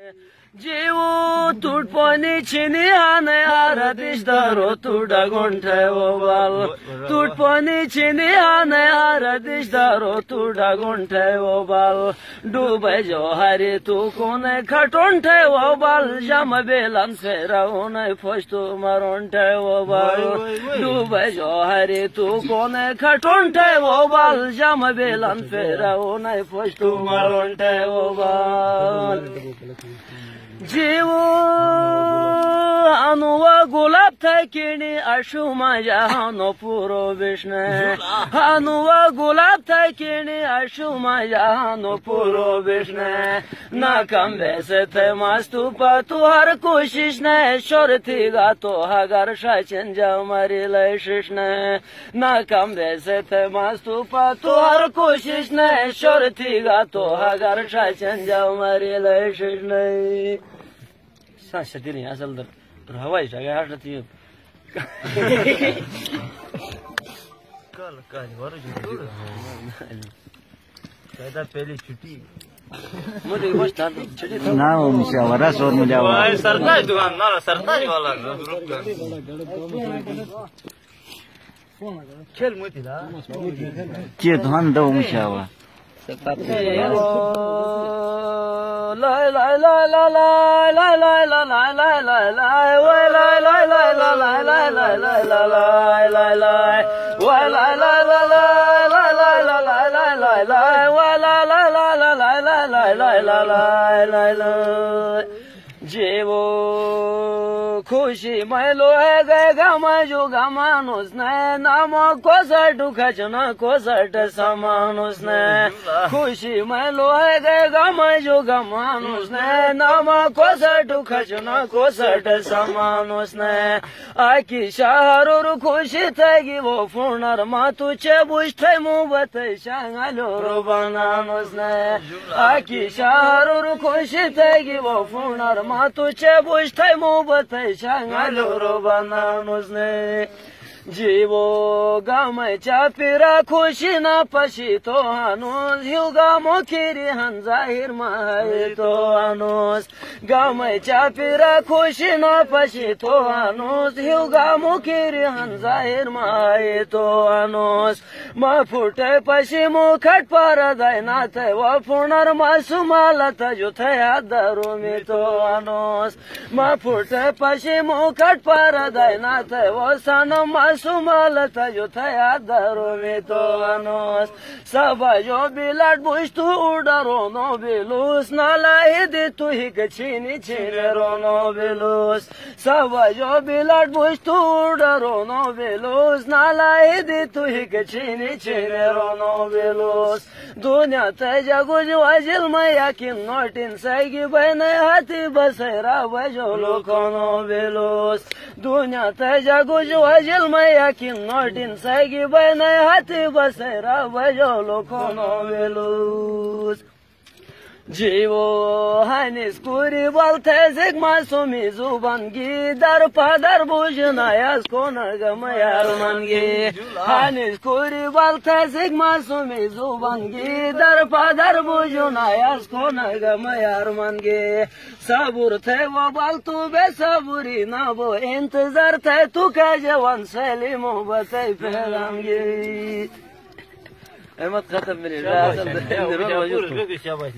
जीवो तुटपणी चिनी हाने आरतीश दारो तुडा गुंठे ओबाल तुटपणी चिनी हाने आरतीश दारो तुडा गुंठे ओबाल डूबे जो हरी तू कोने खटोंठे ओबाल जम बेलन से रहोने फस्तु मरोंठे ओबाल डूबे जो हरी तू कोने खटोंठे ओबाल जम बेलन से रहोने फस्तु मरोंठे ओबाल जीवो अनुवा गुलाब थकिनी अशुमा जहानो पुरो विष्णु अनुवा गुलाब थकिनी अशुमा जहानो पुरो विष्णु ना कम वैसे थे मस्तु तू हर कोशिश ने शोर थी गा तो हगर शाचन जाओ मरी लय कृष्ण ना कम वैसे थे मस्तु तू हर कोशिश ने शोर थी गा तो हगर शाचन जाओ मरी लय कृष्ण सांस नहीं असल तर हवाई सगळ्या हातात ये कल काय वरच कायदा पहिली छुट्टी मध्ये गोष्ट छुट्टी ना मुशावरा सोर मुजावा सरकारी दुकान ना सरकारी वाला खेल मोतीला के धन दो मुशावा ला ला ला ला ला ला ला ला ला ला ला ला वे ला ला ला ला ला ला ला ला ला ला ला ला वे ला ला ला ला ला ला ला ला ला ला ला वे ला ला ला ला ला ला ला ला ला ला ला जीवो खुशी मैलो है गए गमाजो गमानुस ने नामो कोसट खचन कोसट समानुस ने खुशी मैलो है गए गमाजो गमानुस ने नामो कोसट खचन कोसट समानुस ने आकी शहर खुशी थगी वो फुनर मातु चे बुष्ठे मुबत शांगलो रुबानानुस ने आकी शहर खुशी थगी वो फुनर मातु चे बुष्ठे मुबत शांगलो रुबानानुस ने जीवो गामच्या पिरा खुशी ना पशी तो अनुस हिव गामो खिरी हन जाहीर माहे तो अनुस गामच्या पिरा खुशी ना पशी तो अनुस हिव गामो खिरी हन जाहीर माहे तो अनुस मा फुटे पशी मुखट पर दाय नाथे व फुनर मासुमाला तजु थया दारू मी तो अनुस मा फुटे पशी मुखट पर दाय नाथे व सनम सुमल तजो थया दारो में तो अनुस सब जो बिलाट बुझ तू उडरो नो बिलूस नालाई दे तू ही कछिनी छिने रो नो बिलूस सब जो बिलाट बुझ तू उडरो नो बिलूस नालाई दे तू ही कछिनी छिने रो नो बिलूस दुनिया तजा गुज वाजिल मया कि नोटिन सगी बने हाथी बसेरा बजो लोको नो बिलूस दुनिया तजा गुज वाजिल मया कि नोटिन सगी बने हाथी बसेरा बजो लोको नो बिलूस जीवो हानिस कुरी बोलते सिग्मा सुमी जुबानगी दर पादर बुझनायास कोन गमयार मनगी हानिस कुरी बोलते सिग्मा सुमी जुबानगी दर पादर बुझनायास कोन गमयार मनगी सबूर थे वो बाल तू बेसबूरी ना वो इंतजार थे तू के जवान सैली मोहब्बत फैलांगी अहमद खत्म मेरे शाबाश